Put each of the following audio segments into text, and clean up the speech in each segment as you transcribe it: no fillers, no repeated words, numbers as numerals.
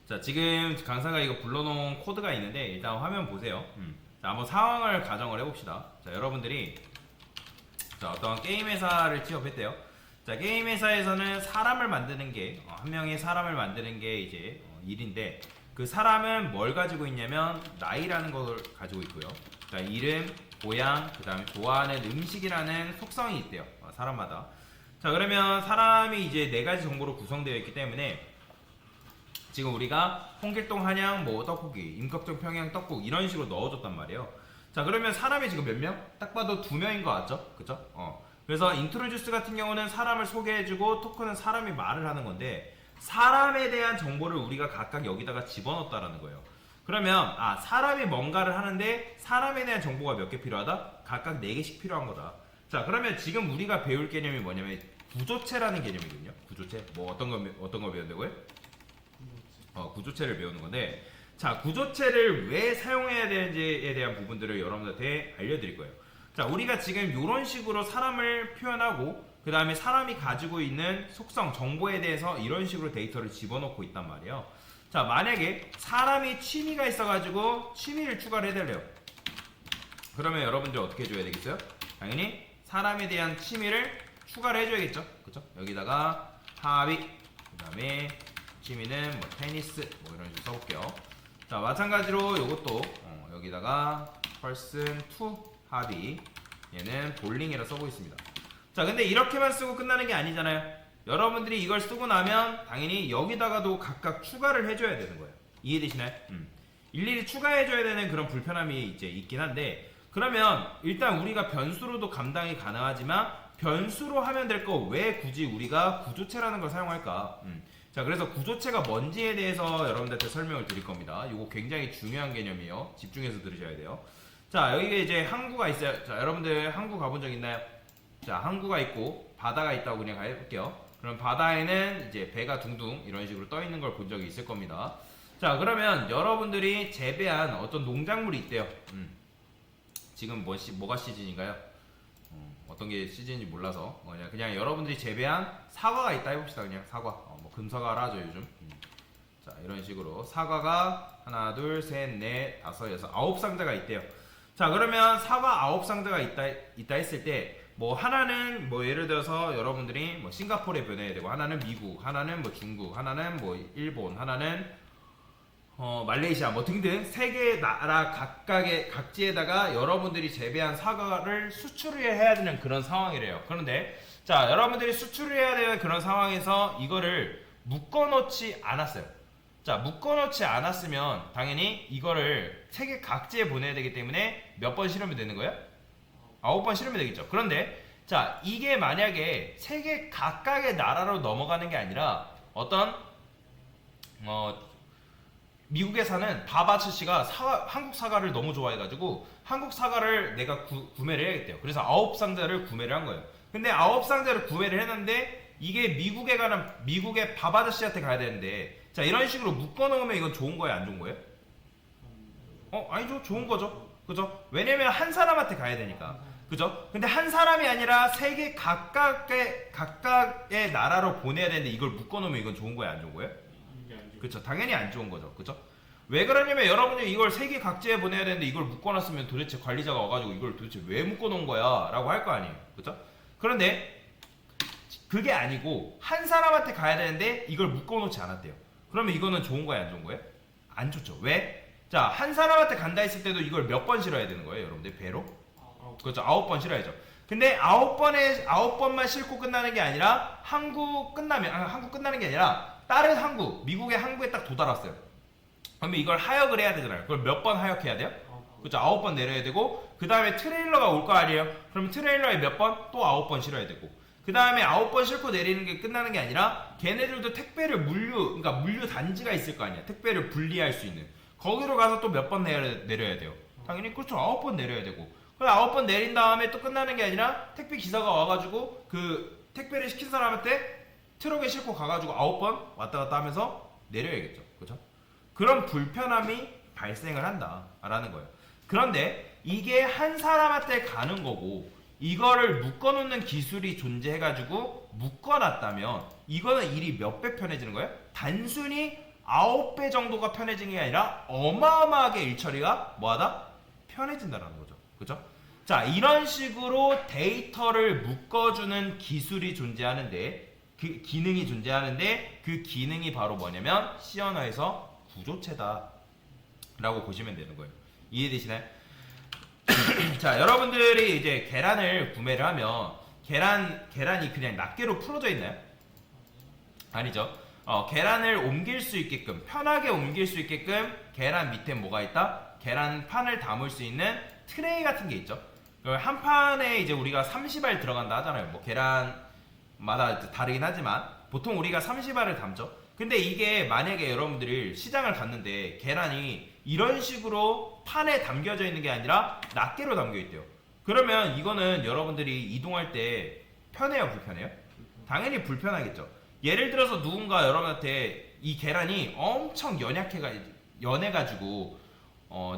자, 지금 강사가 이거 불러놓은 코드가 있는데 일단 화면 보세요. 자, 한번 상황을 가정을 해봅시다. 자, 여러분들이 자, 어떤 게임 회사를 취업했대요. 자, 게임 회사에서는 사람을 만드는 게 한 명의 사람을 만드는 게 이제 일인데, 그 사람은 뭘 가지고 있냐면 나이라는 걸 가지고 있고요. 자, 이름, 고향, 그 다음에 좋아하는 음식이라는 속성이 있대요. 사람마다. 자, 그러면 사람이 이제 네 가지 정보로 구성되어 있기 때문에 지금 우리가 홍길동 한양 뭐 떡볶이, 임꺽정 평양 떡국 이런 식으로 넣어줬단 말이에요. 자, 그러면 사람이 지금 몇 명? 딱 봐도 2명인 것 같죠? 그쵸? 그래서 인트로듀스 같은 경우는 사람을 소개해주고, 토크는 사람이 말을 하는 건데, 사람에 대한 정보를 우리가 각각 여기다가 집어넣었다라는 거예요. 그러면 사람이 뭔가를 하는데 사람에 대한 정보가 몇 개 필요하다? 각각 4개씩 필요한 거다. 자, 그러면 지금 우리가 배울 개념이 뭐냐면 구조체라는 개념이거든요. 구조체. 뭐 어떤 거 배운다고요? 구조체를 배우는 건데, 자, 구조체를 왜 사용해야 되는지에 대한 부분들을 여러분들한테 알려드릴 거예요. 자, 우리가 지금 이런 식으로 사람을 표현하고, 그 다음에 사람이 가지고 있는 속성, 정보에 대해서 이런 식으로 데이터를 집어넣고 있단 말이에요. 자, 만약에 사람이 취미가 있어가지고 취미를 추가를 해달래요. 그러면 여러분들 어떻게 해줘야 되겠어요? 당연히 사람에 대한 취미를 추가를 해줘야겠죠. 그쵸? 여기다가 하비, 그 다음에 취미는 뭐 테니스, 뭐 이런 식으로 써볼게요. 자, 마찬가지로 요것도 여기다가 person to 하비, 얘는 볼링이라 써보고 있습니다. 자, 근데 이렇게만 쓰고 끝나는 게 아니잖아요. 여러분들이 이걸 쓰고 나면 당연히 여기다가도 각각 추가를 해줘야 되는 거예요. 이해되시나요? 일일이 추가해줘야 되는 그런 불편함이 이제 있긴 한데, 그러면 일단 우리가 변수로도 감당이 가능하지만 변수로 하면 될 거 왜 굳이 우리가 구조체라는 걸 사용할까? 자, 그래서 구조체가 뭔지에 대해서 여러분들한테 설명을 드릴 겁니다. 이거 굉장히 중요한 개념이에요. 집중해서 들으셔야 돼요. 자, 여기가 이제 항구가 있어요. 자, 여러분들 항구 가본 적 있나요? 자, 항구가 있고 바다가 있다고 그냥 해볼게요. 그럼 바다에는 이제 배가 둥둥 이런 식으로 떠 있는 걸 본 적이 있을 겁니다. 자, 그러면 여러분들이 재배한 어떤 농작물이 있대요. 지금 뭐가 시즌인가요? 어떤 게 시즌인지 몰라서 그냥 여러분들이 재배한 사과가 있다 해봅시다. 그냥 사과. 뭐 금사과라 하죠 요즘. 자, 이런 식으로 사과가 하나, 둘, 셋, 넷, 다섯, 여섯, 9상자가 있대요. 자, 그러면 사과 9상자가 있다 했을 때, 뭐 하나는 뭐 예를 들어서 여러분들이 뭐 싱가포르에 보내야 되고, 하나는 미국, 하나는 뭐 중국, 하나는 뭐 일본, 하나는 말레이시아 뭐 등등 세계 나라 각지에다가 여러분들이 재배한 사과를 수출을 해야 되는 그런 상황이래요. 그런데 자, 여러분들이 수출을 해야 되는 그런 상황에서 이거를 묶어놓지 않았어요. 자, 묶어놓지 않았으면 당연히 이거를 세계 각지에 보내야 되기 때문에 몇 번 실으면 되는 거예요? 9번 실으면 되겠죠. 그런데 자, 이게 만약에 세계 각각의 나라로 넘어가는 게 아니라 어떤 미국에 사는 바바츠 씨가 한국 사과를 너무 좋아해가지고 한국 사과를 내가 구매를 해야겠대요. 그래서 9상자를 구매를 한 거예요. 근데 9상자를 구매를 했는데 이게 미국의 바바츠 씨한테 가야 되는데, 자, 이런 식으로 묶어놓으면 이건 좋은 거예요, 안 좋은 거예요? 아니죠. 좋은 거죠. 그죠? 왜냐면 한 사람한테 가야 되니까. 그죠? 근데 한 사람이 아니라 세계 각각의 나라로 보내야 되는데 이걸 묶어놓으면 이건 좋은 거예요, 안 좋은 거예요? 그쵸? 당연히 안 좋은 거죠. 그쵸? 왜 그러냐면 여러분들이 이걸 세계 각지에 보내야 되는데 이걸 묶어놨으면 도대체 관리자가 와가지고 이걸 도대체 왜 묶어놓은 거야? 라고 할 거 아니에요. 그쵸? 그런데 그게 아니고 한 사람한테 가야 되는데 이걸 묶어놓지 않았대요. 그러면 이거는 좋은 거예요, 안 좋은 거예요? 안 좋죠. 왜? 자, 한 사람한테 간다 했을 때도 이걸 몇 번 실어야 되는 거예요, 여러분들? 배로? 그렇죠. 9번 실어야죠. 근데 9번만 싣고 끝나는 게 아니라 한국 끝나는 게 아니라 다른 항구, 미국의 항구에 딱 도달했어요. 그러면 이걸 하역을 해야 되잖아요. 그걸 몇 번 하역해야 돼요? 그렇죠. 9번 내려야 되고, 그 다음에 트레일러가 올 거 아니에요? 그러면 트레일러에 몇 번? 또 9번 실어야 되고, 그 다음에 9번 싣고 내리는 게 끝나는 게 아니라 걔네들도 택배를 그러니까 물류 단지가 있을 거 아니야. 택배를 분리할 수 있는. 거기로 가서 또 몇 번 내려야 돼요. 당연히 그렇죠. 9번 내려야 되고. 그럼 9번 내린 다음에 또 끝나는 게 아니라 택배 기사가 와가지고 그 택배를 시킨 사람한테 트럭에 싣고 가가지고 9번 왔다 갔다 하면서 내려야겠죠. 그렇죠? 그런 불편함이 발생을 한다라는 거예요. 그런데 이게 한 사람한테 가는 거고, 이거를 묶어놓는 기술이 존재해가지고 묶어놨다면 이거는 일이 몇 배 편해지는 거예요? 단순히 9배 정도가 편해진 게 아니라 어마어마하게 일처리가 뭐하다? 편해진다라는 거죠. 그죠? 자, 이런 식으로 데이터를 묶어주는 기술이 존재하는데, 그 기능이 존재하는데, 그 기능이 바로 뭐냐면 C 언어에서 구조체다 라고 보시면 되는 거예요. 이해되시나요? 자, 여러분들이 이제 계란을 구매를 하면 계란이 그냥 낱개로 풀어져 있나요? 아니죠. 계란을 옮길 수 있게끔, 편하게 옮길 수 있게끔 계란 밑에 뭐가 있다? 계란판을 담을 수 있는 트레이 같은 게 있죠. 한 판에 이제 우리가 30알 들어간다 하잖아요. 뭐 계란마다 다르긴 하지만 보통 우리가 30알을 담죠. 근데 이게 만약에 여러분들이 시장을 갔는데 계란이 이런 식으로 판에 담겨져 있는 게 아니라 낱개로 담겨 있대요. 그러면 이거는 여러분들이 이동할 때 편해요, 불편해요? 당연히 불편하겠죠. 예를 들어서 누군가 여러분한테 이 계란이 엄청 연해가지고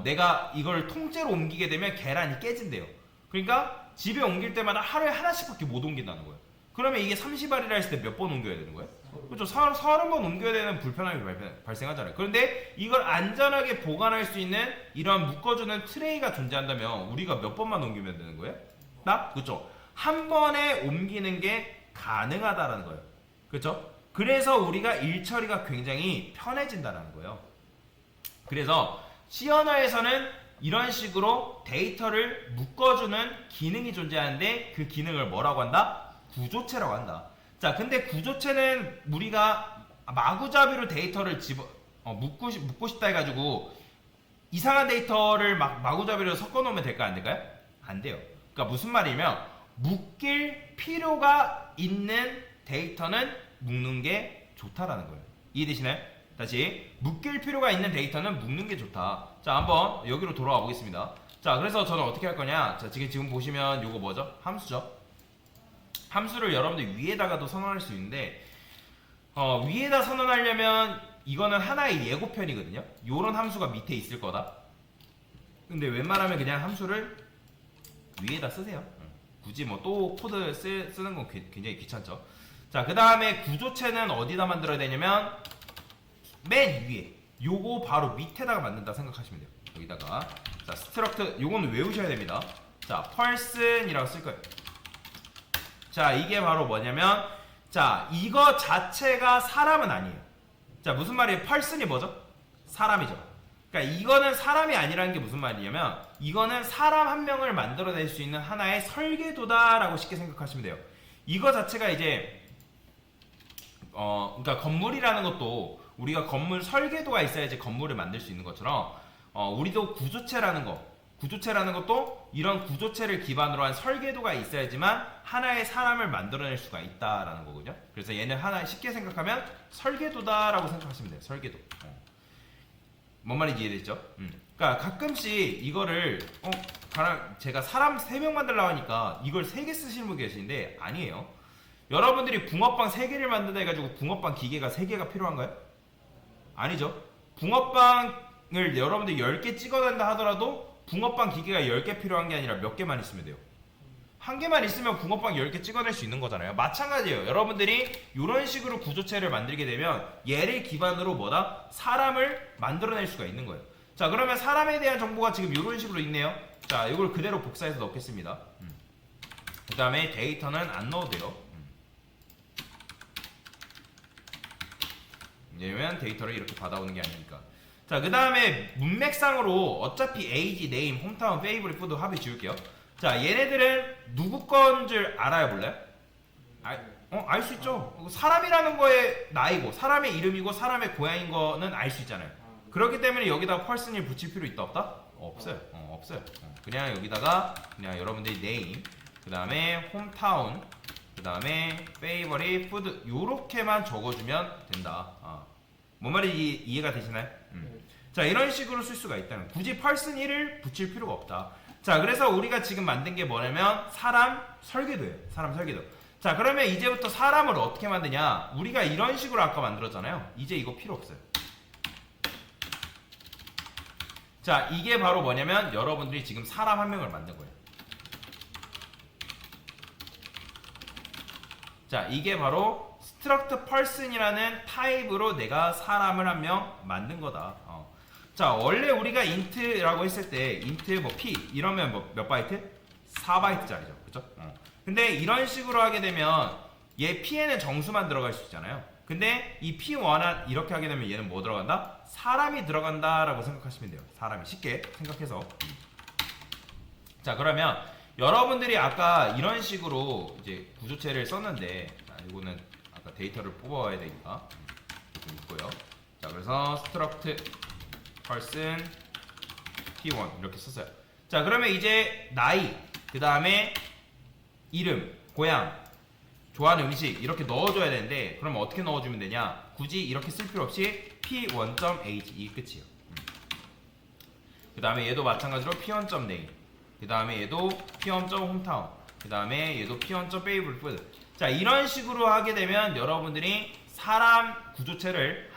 내가 이걸 통째로 옮기게 되면 계란이 깨진대요. 그러니까 집에 옮길 때마다 하루에 하나씩밖에 못 옮긴다는 거예요. 그러면 이게 30알이라 했을 때 몇 번 옮겨야 되는 거예요? 그렇죠. 30번 옮겨야 되는 불편함이 발생하잖아요. 그런데 이걸 안전하게 보관할 수 있는 이러한 묶어주는 트레이가 존재한다면 우리가 몇 번만 옮기면 되는 거예요? 그렇죠. 한 번에 옮기는 게 가능하다라는 거예요. 그렇죠? 그래서 우리가 일처리가 굉장히 편해진다는 거예요. 그래서 C 언어에서는 이런 식으로 데이터를 묶어주는 기능이 존재하는데 그 기능을 뭐라고 한다? 구조체라고 한다. 자, 근데 구조체는 우리가 마구잡이로 데이터를 묶고 싶다 해가지고 이상한 데이터를 마구잡이로 섞어 놓으면 될까요? 안 될까요? 안 돼요. 그러니까 무슨 말이냐면 묶일 필요가 있는 데이터는 묶는 게 좋다라는 거예요. 이해되시나요? 다시, 묶일 필요가 있는 데이터는 묶는 게 좋다. 자, 한번 여기로 돌아와 보겠습니다. 자, 그래서 저는 어떻게 할 거냐? 자, 지금 보시면 요거 뭐죠? 함수죠. 함수를 여러분들 위에다가도 선언할 수 있는데 위에다 선언하려면 이거는 하나의 예고편이거든요. 요런 함수가 밑에 있을 거다. 근데 웬만하면 그냥 함수를 위에다 쓰세요. 굳이 뭐 또 코드 쓰는 건 굉장히 귀찮죠. 자, 그 다음에 구조체는 어디다 만들어야 되냐면 맨 위에, 요거 바로 밑에다가 만든다 생각하시면 돼요. 여기다가 자, 스트럭트, 요거는 외우셔야 됩니다. 자, person이라고 쓸 거예요. 자, 이게 바로 뭐냐면, 자, 이거 자체가 사람은 아니에요. 자, 무슨 말이에요? person이 뭐죠? 사람이죠. 그러니까 이거는 사람이 아니라는 게 무슨 말이냐면, 이거는 사람 한 명을 만들어낼 수 있는 하나의 설계도다라고 쉽게 생각하시면 돼요. 이거 자체가 이제 그러니까 건물이라는 것도 우리가 건물 설계도가 있어야지 건물을 만들 수 있는 것처럼 우리도 구조체라는 것도 이런 구조체를 기반으로 한 설계도가 있어야지만 하나의 사람을 만들어낼 수가 있다라는 거거든요. 그래서 얘는 하나 쉽게 생각하면 설계도다라고 생각하시면 돼요. 설계도. 뭔 말인지 이해됐죠? 그러니까 가끔씩 이거를 제가 사람 3명 만들려고 하니까 이걸 3개 쓰시는 분 계시는데 아니에요. 여러분들이 붕어빵 3개를 만든다 해가지고 붕어빵 기계가 3개가 필요한가요? 아니죠. 붕어빵을 여러분들이 10개 찍어낸다 하더라도 붕어빵 기계가 10개 필요한 게 아니라 몇 개만 있으면 돼요. 한 개만 있으면 붕어빵 10개 찍어낼 수 있는 거잖아요. 마찬가지예요. 여러분들이 이런 식으로 구조체를 만들게 되면 얘를 기반으로 사람을 만들어낼 수가 있는 거예요. 자, 그러면 사람에 대한 정보가 지금 이런 식으로 있네요. 자, 이걸 그대로 복사해서 넣겠습니다. 그 다음에 데이터는 안 넣어도 돼요. 왜냐면 데이터를 이렇게 받아오는 게 아니니까. 자, 그 다음에 문맥상으로 어차피 age, name, hometown, favorite, food 합의 지울게요. 자, 얘네들은 누구 건 줄 알아요, 몰라요? 알 수 있죠. 사람이라는 거에 나이고 사람의 이름이고 사람의 고향인 거는 알 수 있잖아요. 그렇기 때문에 여기다 person을 붙일 필요 있다 없다? 없어요. 없어요. 그냥 여기다가 그냥 여러분들이 name, 그 다음에 hometown, 그 다음에 favorite, food 요렇게만 적어주면 된다. 뭔 말인지 이해가 되시나요? 자, 이런 식으로 쓸 수가 있다는, 굳이 person 1을 붙일 필요가 없다. 자, 그래서 우리가 지금 만든 게 뭐냐면 사람 설계도예요. 사람 설계도. 자, 그러면 이제부터 사람을 어떻게 만드냐? 우리가 이런 식으로 아까 만들었잖아요. 이제 이거 필요 없어요. 자, 이게 바로 뭐냐면 여러분들이 지금 사람 한 명을 만든 거예요. 자, 이게 바로 struct person이라는 타입으로 내가 사람을 한 명 만든 거다. 자, 원래 우리가 int라고 했을 때 int 뭐 p 이러면 뭐 몇 바이트? 4바이트짜리죠. 그죠? 근데 이런 식으로 하게 되면 얘 p에는 정수만 들어갈 수 있잖아요. 근데 이 p1 이렇게 하게 되면 얘는 뭐 들어간다? 사람이 들어간다라고 생각하시면 돼요. 사람이 쉽게 생각해서. 자, 그러면 여러분들이 아까 이런 식으로 이제 구조체를 썼는데, 이거는 아까 데이터를 뽑아야 되니까 좀 있고요. 자, 그래서 struct person p1 이렇게 썼어요. 자, 그러면 이제 나이, 그 다음에 이름, 고향, 좋아하는 음식 이렇게 넣어줘야 되는데, 그러면 어떻게 넣어주면 되냐? 굳이 이렇게 쓸 필요 없이 p1.age 이 끝이에요. 그 다음에 얘도 마찬가지로 p1.name, 그 다음에 얘도 p1.hometown, 그 다음에 얘도 p1.favorite. 자, 이런 식으로 하게 되면 여러분들이 사람 구조체를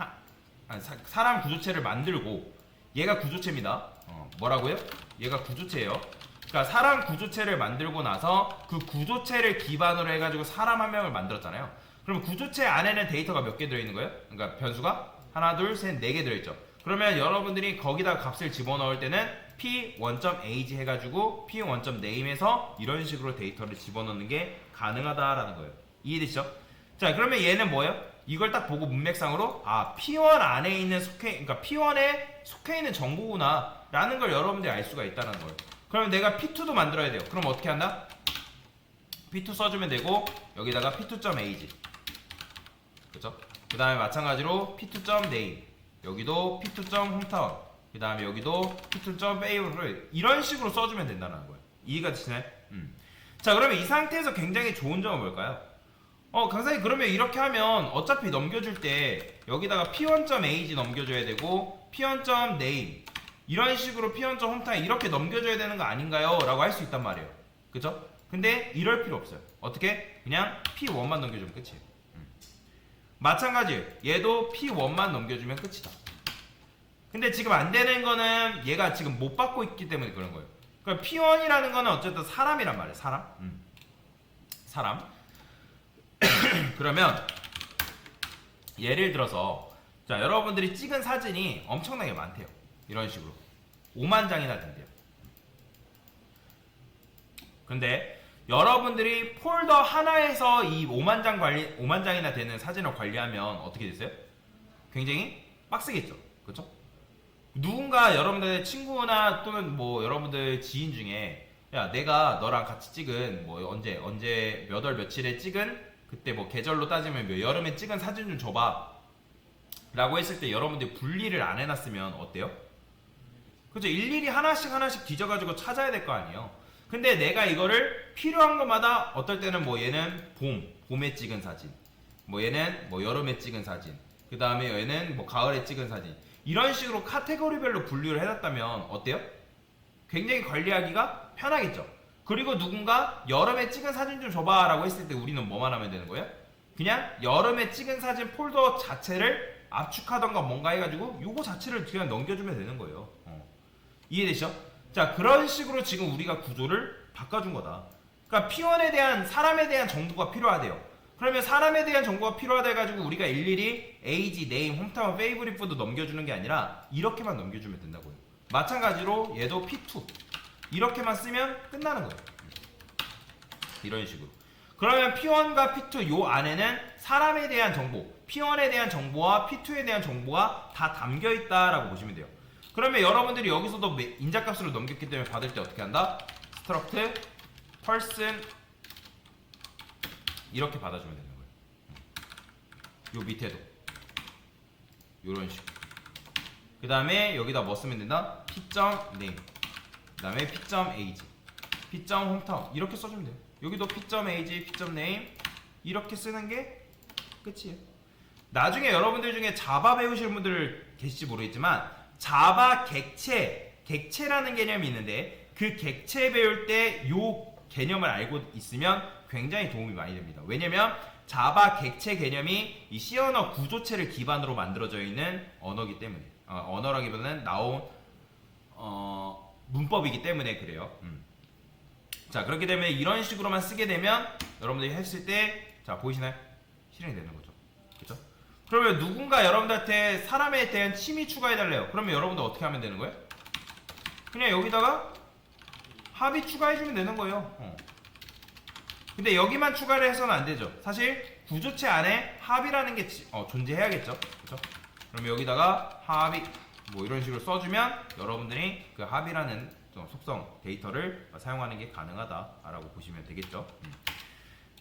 만들고, 얘가 구조체입니다. 뭐라고요? 얘가 구조체예요. 그러니까 사람 구조체를 만들고 나서 그 구조체를 기반으로 해가지고 사람 한 명을 만들었잖아요. 그럼 구조체 안에는 데이터가 몇 개 들어있는 거예요? 그러니까 변수가 하나, 둘, 셋, 네 개 들어있죠. 그러면 여러분들이 거기다 값을 집어넣을 때는 p1.age 해가지고 p1.name에서 이런 식으로 데이터를 집어넣는 게 가능하다라는 거예요. 이해되시죠? 자, 그러면 얘는 뭐예요? 이걸 딱 보고 문맥상으로 p1 안에 있는 그러니까 p1에 속해 있는 정보구나 라는 걸 여러분들이 알 수가 있다는 거예요. 그러면 내가 p2도 만들어야 돼요. 그럼 어떻게 한다? p2 써주면 되고, 여기다가 p2.age, 그쵸? 그 다음에 마찬가지로 p2.name, 여기도 p2.hometown, 그 다음에 여기도 p2.favorite, 이런 식으로 써주면 된다는 거예요. 이해가 되시나요? 자, 그러면 이 상태에서 굉장히 좋은 점은 뭘까요? 강사님, 그러면 이렇게 하면 어차피 넘겨줄 때 여기다가 p1.age 넘겨줘야 되고, p1.name 이런 식으로 p1.hometown 이렇게 넘겨줘야 되는 거 아닌가요? 라고 할 수 있단 말이에요. 그죠? 근데 이럴 필요 없어요. 어떻게? 그냥 p1만 넘겨주면 끝이에요. 마찬가지예요. 얘도 p1만 넘겨주면 끝이다. 근데 지금 안 되는 거는 얘가 지금 못 받고 있기 때문에 그런 거예요. 그러니까 p1이라는 거는 어쨌든 사람이란 말이에요. 사람. 그러면 예를 들어서, 자, 여러분들이 찍은 사진이 엄청나게 많대요. 이런 식으로 5만 장이나 된대요. 근데 여러분들이 폴더 하나에서 이 5만 장이나 되는 사진을 관리하면 어떻게 되세요? 굉장히 빡세겠죠. 그렇죠? 누군가 여러분들의 친구나 또는 뭐 여러분들 지인 중에, 야, 내가 너랑 같이 찍은 뭐 언제 몇 월 며칠에 찍은, 그때 뭐 계절로 따지면 뭐 여름에 찍은 사진 좀 줘봐 라고 했을 때 여러분들이 분리를 안 해놨으면 어때요? 그죠? 일일이 하나씩 뒤져가지고 찾아야 될 거 아니에요. 근데 내가 이거를 필요한 것마다, 어떨 때는 뭐 얘는 봄에 찍은 사진, 뭐 얘는 뭐 여름에 찍은 사진, 그 다음에 얘는 뭐 가을에 찍은 사진, 이런 식으로 카테고리별로 분류를 해놨다면 어때요? 굉장히 관리하기가 편하겠죠. 그리고 누군가 여름에 찍은 사진 좀 줘봐 라고 했을 때 우리는 뭐만 하면 되는 거예요? 그냥 여름에 찍은 사진 폴더 자체를 압축하던가 뭔가 해가지고 요거 자체를 그냥 넘겨주면 되는 거예요. 이해되시죠? 자, 그런 식으로 지금 우리가 구조를 바꿔준 거다. 그러니까 P1에 대한, 사람에 대한 정보가 필요하대요. 그러면 사람에 대한 정보가 필요하다 해가지고 우리가 일일이 age, name, hometown, favorite food 넘겨주는 게 아니라 이렇게만 넘겨주면 된다고요. 마찬가지로 얘도 P2 이렇게만 쓰면 끝나는 거예요. 이런 식으로. 그러면 P1과 P2 요 안에는 사람에 대한 정보, P1에 대한 정보와 P2에 대한 정보가 다 담겨 있다라고 보시면 돼요. 그러면 여러분들이 여기서도 인자값으로 넘겼기 때문에 받을 때 어떻게 한다? struct person 이렇게 받아주면 되는 거예요. 요 밑에도 요런 식으로. 그 다음에 여기다 뭐 쓰면 된다? p.name, 그 다음에 p.age, p.hometown 이렇게 써주면 돼요. 여기도 p.age, p.name 이렇게 쓰는 게 끝이에요. 나중에 여러분들 중에 자바 배우실 분들 계실지 모르겠지만 자바 객체라는 개념이 있는데, 그 객체 배울 때 요 개념을 알고 있으면 굉장히 도움이 많이 됩니다. 왜냐면 자바 객체 개념이 이 C 언어 구조체를 기반으로 만들어져 있는 언어이기 때문에, 언어라기보다는 나온 문법이기 때문에 그래요. 자, 그렇기 때문에 이런 식으로만 쓰게 되면 여러분들이 했을 때, 자, 보이시나요? 실행이 되는 거죠. 그죠? 그러면 누군가 여러분들한테 사람에 대한 침이 추가해달래요. 그러면 여러분들 어떻게 하면 되는 거예요? 그냥 여기다가 합의 추가해주면 되는 거예요. 근데 여기만 추가를 해서는 안 되죠. 사실 구조체 안에 합의라는 게 존재해야겠죠. 그죠? 그럼 여기다가 합의 뭐 이런 식으로 써주면 여러분들이 그 합의라는 속성 데이터를 사용하는 게 가능하다라고 보시면 되겠죠.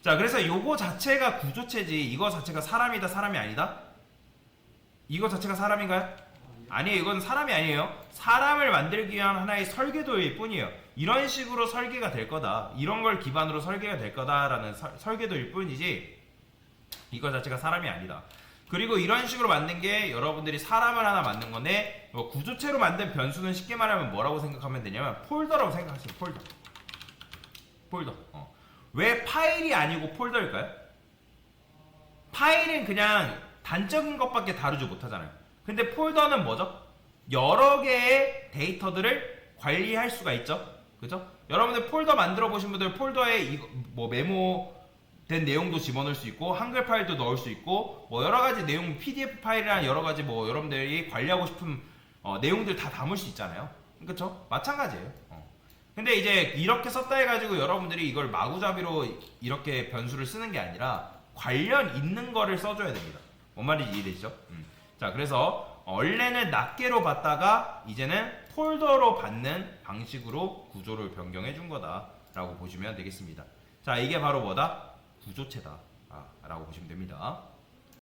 자, 그래서 요거 자체가 구조체지 이거 자체가 사람이다 사람이 아니다? 이거 자체가 사람인가요? 아니에요. 이건 사람이 아니에요. 사람을 만들기 위한 하나의 설계도일 뿐이에요. 이런 식으로 설계가 될 거다, 이런 걸 기반으로 설계가 될 거다라는 설계도일 뿐이지 이거 자체가 사람이 아니다. 그리고 이런 식으로 만든 게 여러분들이 사람을 하나 만든 건데 구조체로 만든 변수는 쉽게 말하면 뭐라고 생각하면 되냐면 폴더라고 생각하시면 폴더. 왜 파일이 아니고 폴더일까요? 파일은 그냥 단적인 것밖에 다루지 못하잖아요. 근데 폴더는 뭐죠? 여러 개의 데이터들을 관리할 수가 있죠. 그죠? 여러분들 폴더 만들어 보신 분들 폴더에 뭐 메모된 내용도 집어넣을 수 있고 한글 파일도 넣을 수 있고 뭐 여러 가지 내용, PDF 파일이랑 여러 가지 뭐 여러분들이 관리하고 싶은 내용들 다 담을 수 있잖아요. 그쵸? 마찬가지예요. 근데 이제 이렇게 썼다 해가지고 여러분들이 이걸 마구잡이로 이렇게 변수를 쓰는 게 아니라 관련 있는 거를 써줘야 됩니다. 뭔 말인지 이해되시죠? 자, 그래서 원래는 낱개로 받다가 이제는 폴더로 받는 방식으로 구조를 변경해 준 거다 라고 보시면 되겠습니다. 자, 이게 바로 뭐다? 구조체다 라고 보시면 됩니다.